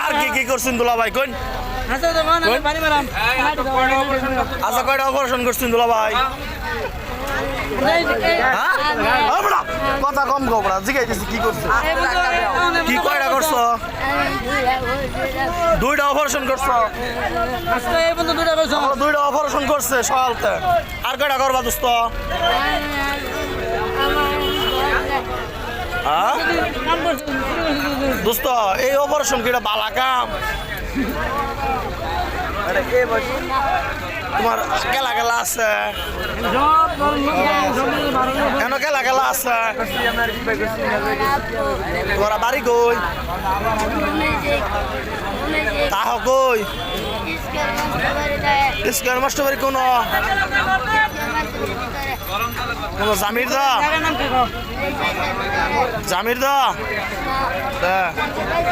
আর কি করছেন দুলা ভাই কোন আচ্ছা কয়টা অপারেশন করছেন দুলা ভাই কথা কম গোবরা জিগাইতেছি কি করছো কি কয়টা করছো দুইটা অপারেশন করছো দুইটা অপারেশন করছে সকালতে আর কয়টা করবা দোস্ত দোস্ত এই অপারেশন কি বালা কাম তোমার কেলা গেলা আছে কেন কেলা গেলা আছে তোমার বাড়ি কই তাহ কই ইস্কার মাস্টার বাড়ি কোন জামির দা জামির দা